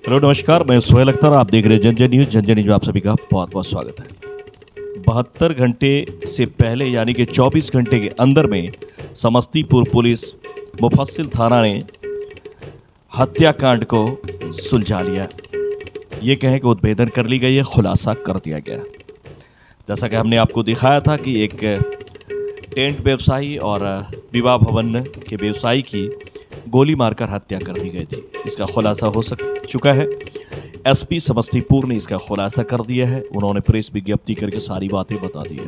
Hello नमस्कार, मैं सोहेल अख्तर। आप देख रहे हैं जनजन न्यूज़। जनजन न्यूज़ में आप सभी का बहुत बहुत स्वागत है। 72 घंटे से पहले यानी कि 24 घंटे के अंदर में समस्तीपुर पुलिस मुफस्सिल थाना ने हत्याकांड को सुलझा लिया। ये कहें कि उद्भेदन कर ली गई है, खुलासा कर दिया गया। जैसा कि हमने आपको दिखाया था कि एक टेंट व्यवसायी और विवाह भवन के व्यवसायी की गोली मारकर हत्या कर दी गई थी। इसका खुलासा हो चुका है। एसपी समस्तीपुर ने इसका खुलासा कर दिया है। उन्होंने प्रेस विज्ञप्ति करके सारी बातें बता दी है।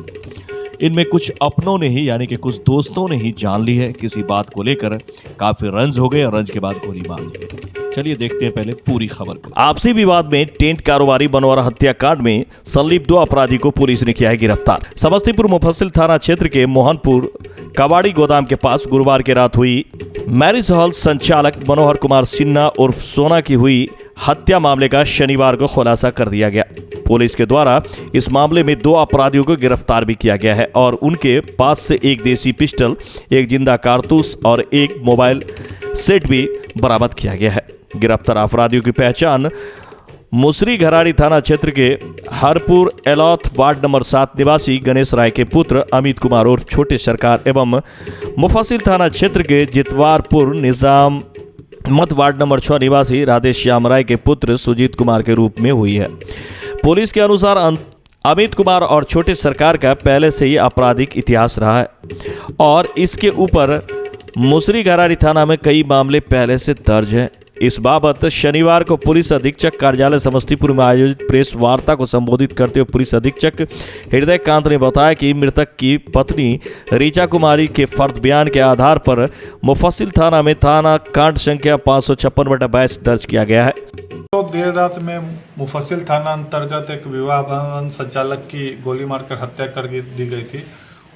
इनमें कुछ अपनों ने ही यानी कि कुछ दोस्तों ने ही जान ली है। किसी बात को लेकर काफी रंज हो गए और रंज के बाद गोली मार दी गई। चलिए देखते हैं पहले पूरी खबर को। आपसी विवाद में टेंट कारोबारी बनवारा हत्याकांड में संलिप्त 2 अपराधी को पुलिस ने किया है गिरफ्तार। समस्तीपुर मुफस्सिल थाना क्षेत्र के मोहनपुर कबाड़ी गोदाम के पास गुरुवार की रात हुई मैरिज हॉल संचालक मनोहर कुमार सिन्हा उर्फ सोना की हुई हत्या मामले का शनिवार को खुलासा कर दिया गया। पुलिस के द्वारा इस मामले में 2 अपराधियों को गिरफ्तार भी किया गया है और उनके पास से एक देसी पिस्टल, एक जिंदा कारतूस और एक मोबाइल सेट भी बरामद किया गया है। गिरफ्तार अपराधियों की पहचान मुसरी घराड़ी थाना क्षेत्र के हरपुर एलौथ वार्ड नंबर 7 निवासी गणेश राय के पुत्र अमित कुमार और छोटे सरकार एवं मुफस्सिल थाना क्षेत्र के जितवारपुर निजाम मत वार्ड नंबर 6 निवासी राधेश्याम राय के पुत्र सुजीत कुमार के रूप में हुई है। पुलिस के अनुसार अमित कुमार और छोटे सरकार का पहले से ही आपराधिक इतिहास रहा है और इसके ऊपर मुसरी घराड़ी थाना में कई मामले पहले से दर्ज हैं। इस बाबत शनिवार को पुलिस अधीक्षक कार्यालय समस्तीपुर में आयोजित प्रेस वार्ता को संबोधित करते हुए पुलिस अधीक्षक हृदय कांत ने बताया कि मृतक की पत्नी रीचा कुमारी के फर्द बयान के आधार पर मुफस्सिल थाना में थाना कांड संख्या 556/22 दर्ज किया गया है। तो देर रात में मुफस्सिल थाना अंतर्गत एक विवाह भवन संचालक की गोली मारकर हत्या कर दी गई थी।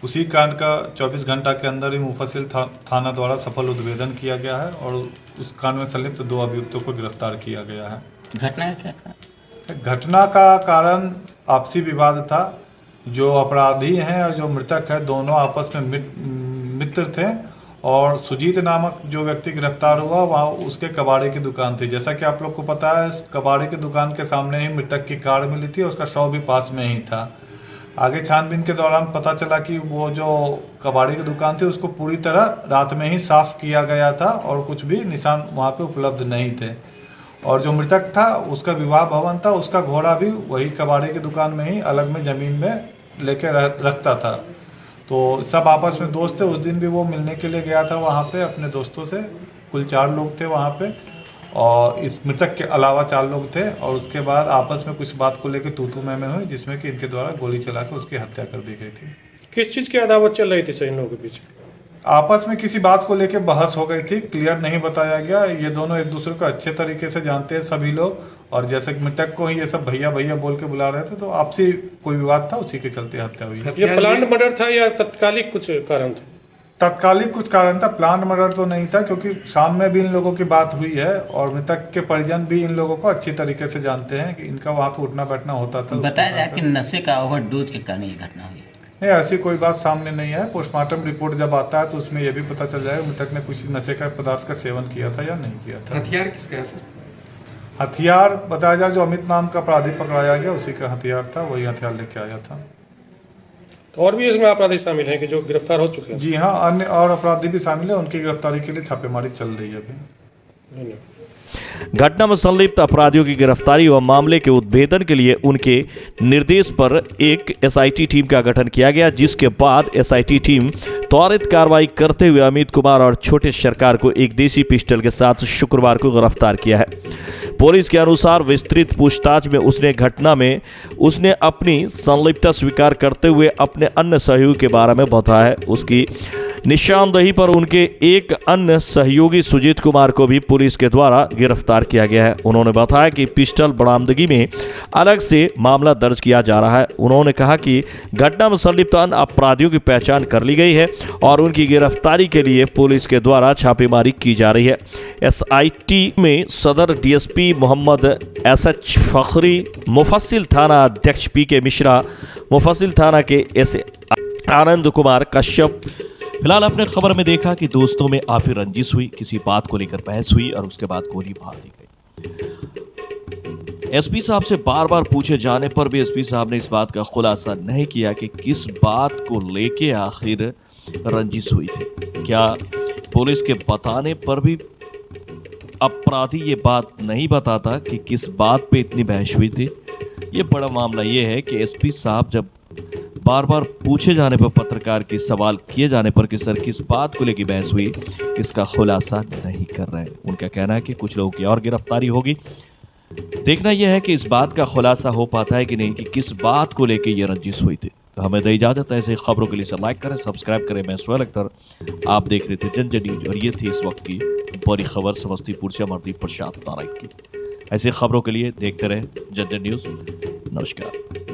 उसी कांड का 24 घंटा के अंदर ही मुफस्सिल थाना द्वारा सफल उद्भेदन किया गया है और उस कांड में संलिप्त 2 अभियुक्तों को गिरफ्तार किया गया है। घटना का क्या कारण? घटना का कारण आपसी विवाद था। जो अपराधी हैं और जो मृतक है दोनों आपस में मित्र थे और सुजीत नामक जो व्यक्ति गिरफ्तार हुआ वहाँ उसके कबाड़ी की दुकान थी। जैसा कि आप लोग को पता है, कबाड़ी की दुकान के सामने ही मृतक की कार मिली थी, उसका शव भी पास में ही था। आगे छानबीन के दौरान पता चला कि वो जो कबाड़ी की दुकान थी उसको पूरी तरह रात में ही साफ किया गया था और कुछ भी निशान वहाँ पे उपलब्ध नहीं थे। और जो मृतक था उसका विवाह भवन था, उसका घोड़ा भी वही कबाड़ी की दुकान में ही अलग में ज़मीन में लेके रखता था। तो सब आपस में दोस्त थे। उस दिन भी वो मिलने के लिए गया था वहाँ पे अपने दोस्तों से। कुल 4 लोग थे वहाँ पे और इस मृतक के अलावा 4 लोग थे और उसके बाद आपस में कुछ बात को लेकर तू मैं हुई जिसमें कि इनके द्वारा गोली चलाकर उसकी हत्या कर दी गई थी। किस चीज़ की अदावत चल रही थी सर इन लोगों के बीच? आपस में किसी बात को लेकर बहस हो गई थी, क्लियर नहीं बताया गया। ये दोनों एक दूसरे को अच्छे तरीके से जानते हैं सभी लोग और जैसे कि मृतक को ही ये सब भैया भैया बोल के बुला रहे थे, तो आपसी कोई विवाद था, उसी के चलते हत्या हुई। ये प्लान्ड मर्डर था या तत्कालिक कुछ कारण था? तत्कालिक कुछ कारण था, प्लान मर्डर तो नहीं था, क्योंकि शाम में भी इन लोगों की बात हुई है और मृतक के परिजन भी इन लोगों को अच्छी तरीके से जानते हैं कि इनका वहाँ पे उठना बैठना होता था। बताया जाए कि नशे का ओवरडोज के कारण ये घटना हुई? नहीं, ऐसी कोई बात सामने नहीं है। पोस्टमार्टम रिपोर्ट जब आता है तो उसमें यह भी पता चल जाएगा मृतक ने कुछ नशे का पदार्थ का सेवन किया था या नहीं किया था। हथियार किसका है सर? हथियार बताया जाए जो अमित नाम का अपराधी पकड़ाया गया उसी का हथियार था, वही हथियार लेके आया था। तो और भी इसमें अपराधी शामिल हैं कि जो गिरफ्तार हो चुके हैं? जी हाँ, अन्य और अपराधी भी शामिल है। उनकी गिरफ्तारी के लिए छापेमारी चल रही है अभी। घटना में संलिप्त अपराधियों की गिरफ्तारी व मामले के उद्भेदन के लिए उनके निर्देश पर एक एसआईटी टीम का गठन किया गया, जिसके बाद एसआईटी टीम त्वरित कार्रवाई करते हुए अमित कुमार और छोटे सरकार को एक देसी पिस्टल के साथ शुक्रवार को गिरफ्तार किया है। पुलिस के अनुसार विस्तृत पूछताछ में उसने अपनी संलिप्तता स्वीकार करते हुए अपने अन्य सहयोगी के बारे में बताया है। उसकी निशानदेही पर उनके एक अन्य सहयोगी सुजीत कुमार को भी पुलिस के द्वारा गिरफ्तार किया गया है। उन्होंने बताया कि पिस्टल बरामदगी में अलग से मामला दर्ज किया जा रहा है। उन्होंने कहा कि घटना में संलिप्त अन्य अपराधियों की पहचान कर ली गई है और उनकी गिरफ्तारी के लिए पुलिस के द्वारा छापेमारी की जा रही है। एसआईटी में सदर डीएसपी मोहम्मद एसएच फखरी, मुफस्सिल थाना अध्यक्ष पीके मिश्रा, मुफस्सिल थाना के एस आनंद कुमार कश्यप। फिलहाल आपने खबर में देखा कि दोस्तों में आफिर रंजिश हुई, किसी बात को लेकर बहस हुई और उसके बाद गोली मार दी गई। एसपी साहब से बार बार पूछे जाने पर भी एसपी साहब ने इस बात का खुलासा नहीं किया कि किस बात को लेके आखिर रंजिश हुई थी। क्या पुलिस के बताने पर भी अपराधी ये बात नहीं बताता कि किस बात पे इतनी बहस हुई थी? ये बड़ा मामला ये है कि एसपी साहब जब बार बार पूछे जाने पर, पत्रकार के सवाल किए जाने पर कि सर किस बात को लेकर बहस हुई, इसका खुलासा नहीं कर रहे हैं। उनका कहना है कि कुछ लोगों की और गिरफ्तारी होगी। देखना यह है कि इस बात का खुलासा हो पाता है कि नहीं कि किस बात को लेकर ये रंजिश हुई थी। तो हमें दे इजाजत है। ऐसे खबरों के लिए इसे लाइक करें, सब्सक्राइब करें। मैं सुहेल अख्तर, आप देख रहे थे जनजन न्यूज और ये थी इस वक्त की बड़ी खबर समस्तीपुर से अमरदीप प्रसाद नारायण की। ऐसे खबरों के लिए देखते रहे जनजन न्यूज। नमस्कार।